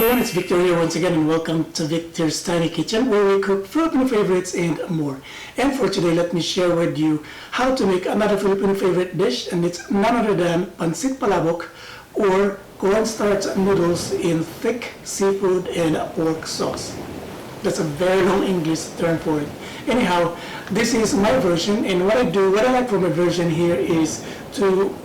everyone, it's Victor here once again and welcome to Victor's Tiny Kitchen where we cook Filipino favorites and more. And for today, let me share with you how to make another Filipino favorite dish, and it's none other than Pancit Palabok or cornstarch noodles in thick seafood and pork sauce. That's a very long English term for it. Anyhow, this is my version, and what I like for my version here is to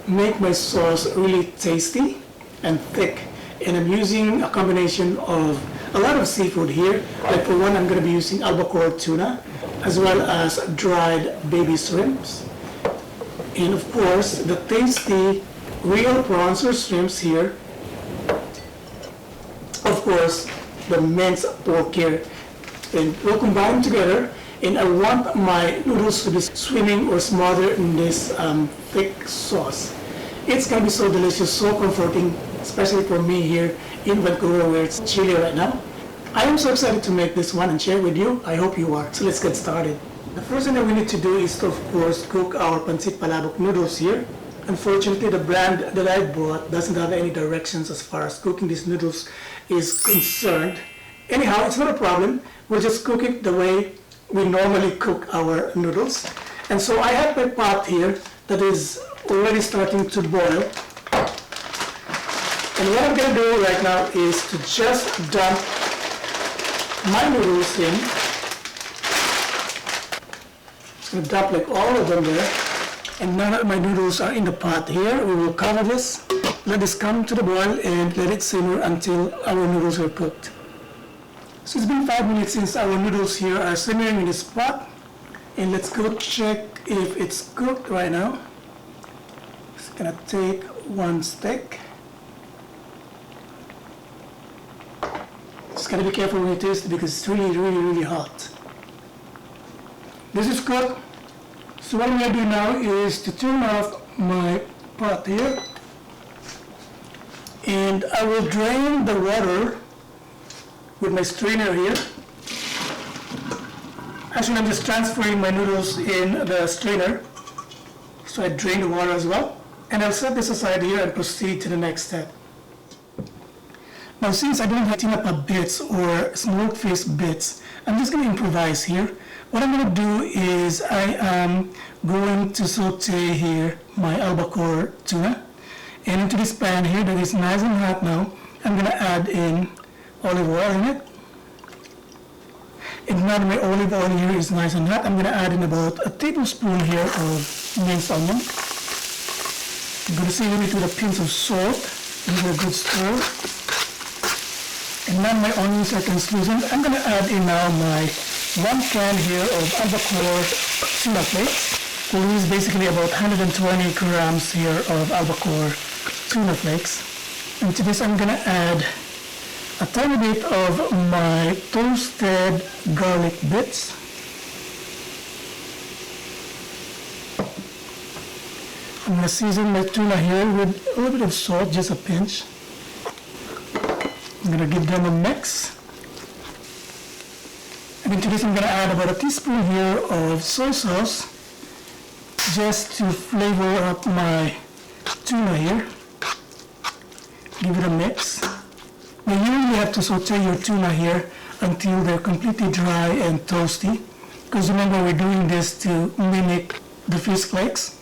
make my sauce really tasty and thick. And I'm using a combination of a lot of seafood here. Like for one, I'm going to be using Albacore tuna, as well as dried baby shrimps. And of course, the tasty real prawns or shrimps here. Of course, the minced pork here. And we'll combine them together. And I want my noodles to be swimming or smothered in this thick sauce. It's going to be so delicious, so comforting, especially for me here in Vancouver where it's chilly right now. I am so excited to make this one and share with you. I hope you are. So let's get started. The first thing that we need to do is to, of course, cook our Pancit Palabok noodles here. Unfortunately, the brand that I bought doesn't have any directions as far as cooking these noodles is concerned. Anyhow, it's not a problem. We'll just cook it the way we normally cook our noodles. And so I have my pot here that is already starting to boil. And what I'm going to do right now is to just dump my noodles in. Just going to dump like all of them there. And now that my noodles are in the pot here, we will cover this, let this come to the boil, and let it simmer until our noodles are cooked. So it's been 5 minutes since our noodles here are simmering in this pot. And let's go check if it's cooked right now. Just going to take one stick. Just gotta be careful when you taste it because it's really hot. This is cooked. So what I'm gonna do now is to turn off my pot here. And I will drain the water with my strainer here. Actually, I'm just transferring my noodles in the strainer. So I drain the water as well. And I'll set this aside here and proceed to the next step. Now, since I don't have tinapa bits or smoked fish bits, I'm just going to improvise here. What I'm going to do is I am going to saute here my albacore tuna. And into this pan here that is nice and hot now, I'm going to add in olive oil in it. And now that my olive oil here is nice and hot, I'm going to add in about a tablespoon here of minced onion. I'm going to season it with a pinch of salt. Give it a good stir. And now my onions are translucent. I'm going to add in now my 1 can here of Albacore tuna flakes. We'll use basically about 120 grams here of Albacore tuna flakes. And to this I'm going to add a tiny bit of my toasted garlic bits. I'm going to season my tuna here with a little bit of salt, just a pinch. I'm going to give them a mix. And into this I'm going to add about a teaspoon here of soy sauce just to flavor up my tuna here. Give it a mix. Now you really have to saute your tuna here until they're completely dry and toasty, because remember we're doing this to mimic the fish flakes.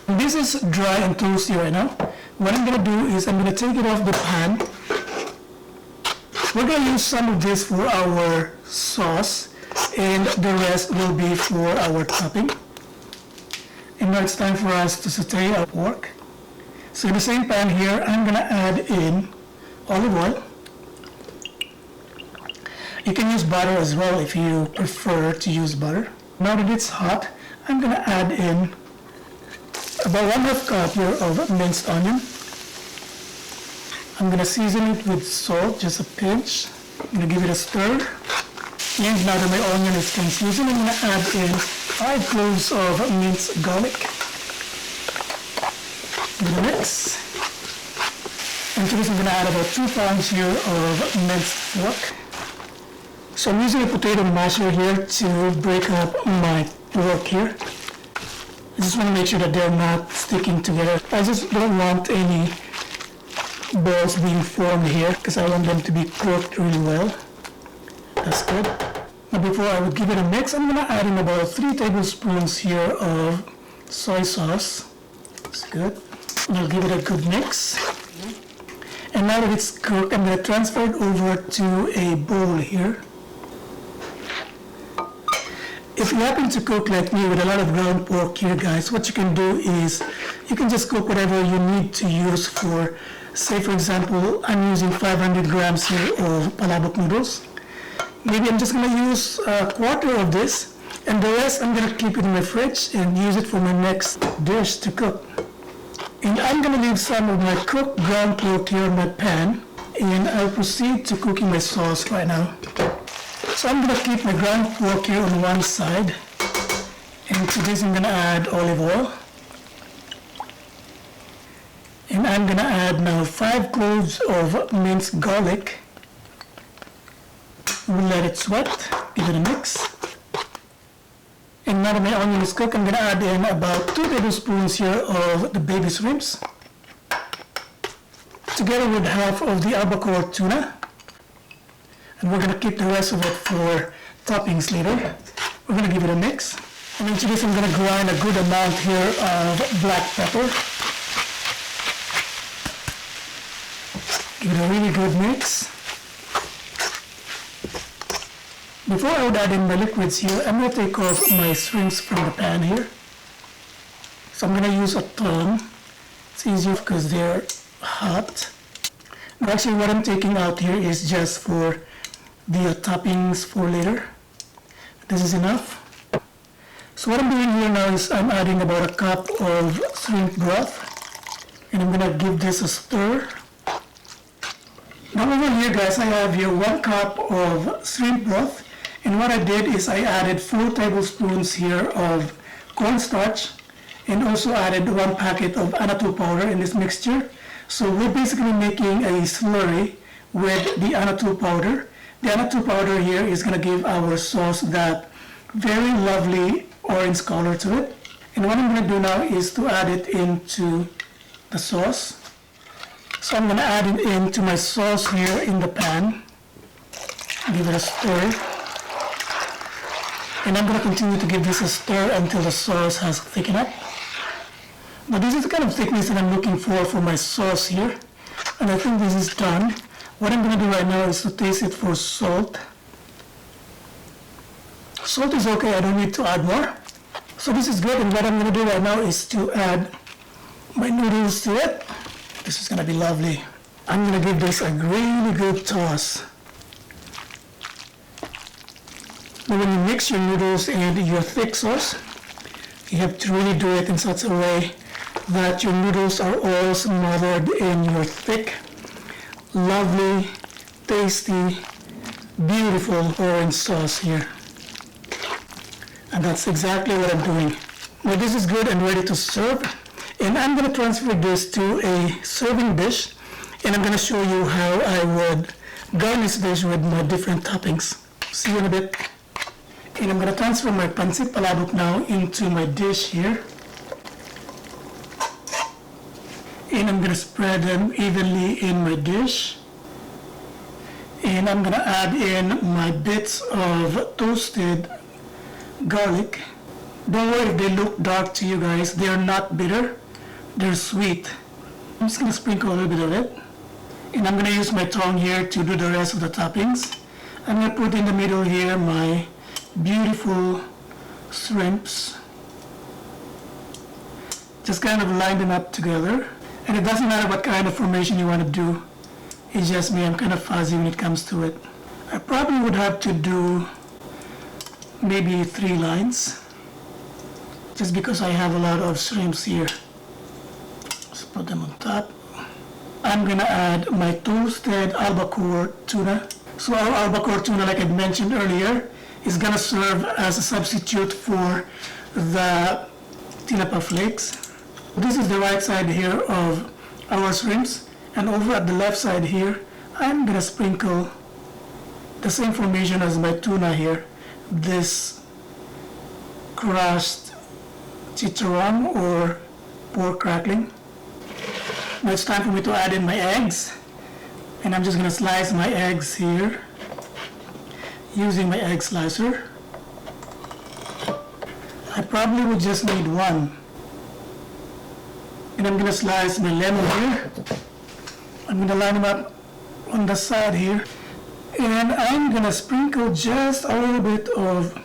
And this is dry and toasty right now. What I'm going to do is I'm going to take it off the pan. We're going to use some of this for our sauce, and the rest will be for our topping. And now it's time for us to saute our pork. So in the same pan here, I'm going to add in olive oil. You can use butter as well if you prefer to use butter. Now that it's hot, I'm going to add in about 1/2 cup here of minced onion. I'm going to season it with salt, just a pinch. I'm going to give it a stir. And now that my onion is translucent, I'm going to add in 5 cloves of minced garlic. Give it a mix. And to this I'm going to add about 2 pounds here of minced pork. So I'm using a potato masher here to break up my pork here. I just want to make sure that they're not sticking together. I just don't want any balls being formed here because I want them to be cooked really well. That's good. Now before I would give it a mix, I'm going to add in about 3 tablespoons here of soy sauce. That's good. And I'll give it a good mix. And now that it's cooked, I'm going to transfer it over to a bowl here. If you happen to cook like me with a lot of ground pork here, guys, what you can do is you can just cook whatever you need to use for, say for example, I'm using 500 grams here of Palabok noodles. Maybe I'm just going to use a quarter of this, and the rest I'm going to keep it in my fridge and use it for my next dish to cook. And I'm going to leave some of my cooked ground pork here in my pan, and I'll proceed to cooking my sauce right now. So I'm going to keep my ground pork here on one side, and to this I'm going to add olive oil. And I'm going to add now 5 cloves of minced garlic. We'll let it sweat, give it a mix. And now that my onion is cooked, I'm going to add in about 2 tablespoons here of the baby shrimps, together with half of the Albacore tuna. And we're going to keep the rest of it for toppings later. We're going to give it a mix. And into this I'm going to grind a good amount here of black pepper. Give it a really good mix. Before I would add in my liquids here, I'm going to take off my shrimps from the pan here. So I'm going to use a tongue. It's easier because they're hot. Now actually what I'm taking out here is just for the toppings for later. This is enough. So what I'm doing here now is I'm adding about a cup of shrimp broth. And I'm going to give this a stir. Now over here guys, I have here 1 cup of shrimp broth. And what I did is I added 4 tablespoons here of cornstarch and also added 1 packet of Annatou powder in this mixture. So we're basically making a slurry with the Annatou powder. The Annatou powder here is going to give our sauce that very lovely orange color to it. And what I'm going to do now is to add it into the sauce. So I'm going to add it into my sauce here in the pan. Give it a stir. And I'm going to continue to give this a stir until the sauce has thickened up. Now this is the kind of thickness that I'm looking for my sauce here. And I think this is done. What I'm going to do right now is to taste it for salt. Salt is okay, I don't need to add more. So this is good, and what I'm going to do right now is to add my noodles to it. This is going to be lovely. I'm going to give this a really good toss. Now when you mix your noodles and your thick sauce, you have to really do it in such a way that your noodles are all smothered in your thick, lovely, tasty, beautiful orange sauce here. And that's exactly what I'm doing. Now this is good and ready to serve. And I'm going to transfer this to a serving dish. And I'm going to show you how I would garnish this with my different toppings. See you in a bit. And I'm going to transfer my Pancit Palabok now into my dish here. And I'm going to spread them evenly in my dish. And I'm going to add in my bits of toasted garlic. Don't worry if they look dark to you guys. They're not bitter. They're sweet. I'm just going to sprinkle a little bit of it. And I'm going to use my tongue here to do the rest of the toppings. I'm going to put in the middle here my beautiful shrimps. Just kind of line them up together. And it doesn't matter what kind of formation you want to do. It's just me, I'm kind of fuzzy when it comes to it. I probably would have to do maybe 3 lines. Just because I have a lot of shrimps here. Let's put them on top. I'm gonna add my toasted Albacore tuna. So our Albacore tuna, like I mentioned earlier, is gonna serve as a substitute for the tinapa flakes. This is the right side here of our shrimps, and over at the left side here, I'm gonna sprinkle the same formation as my tuna here, this crushed chicharon or pork crackling. Now it's time for me to add in my eggs. And I'm just going to slice my eggs here using my egg slicer. I probably would just need one. And I'm going to slice my lemon here. I'm going to line them up on the side here. And I'm going to sprinkle just a little bit of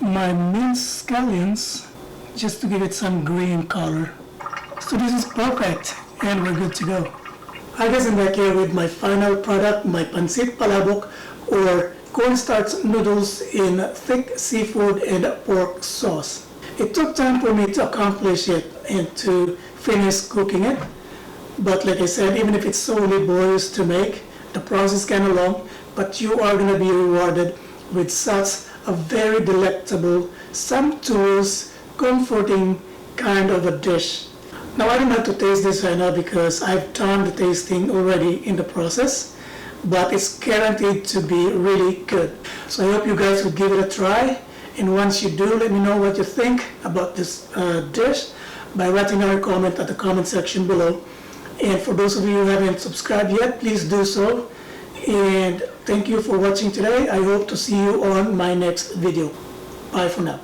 my minced scallions just to give it some green color. So this is perfect and we're good to go. I guess I'm back here with my final product, my Pancit Palabok or cornstarch noodles in thick seafood and pork sauce. It took time for me to accomplish it and to finish cooking it. But like I said, even if it's so laborious to make, the process is kind of long, but you are going to be rewarded with such a very delectable, sumptuous, comforting kind of a dish. Now I don't have to taste this right now because I've done the tasting already in the process, but it's guaranteed to be really good. So I hope you guys would give it a try, and once you do, let me know what you think about this dish by writing down a comment at the comment section below. And for those of you who haven't subscribed yet, please do so. And thank you for watching today. I hope to see you on my next video. Bye for now.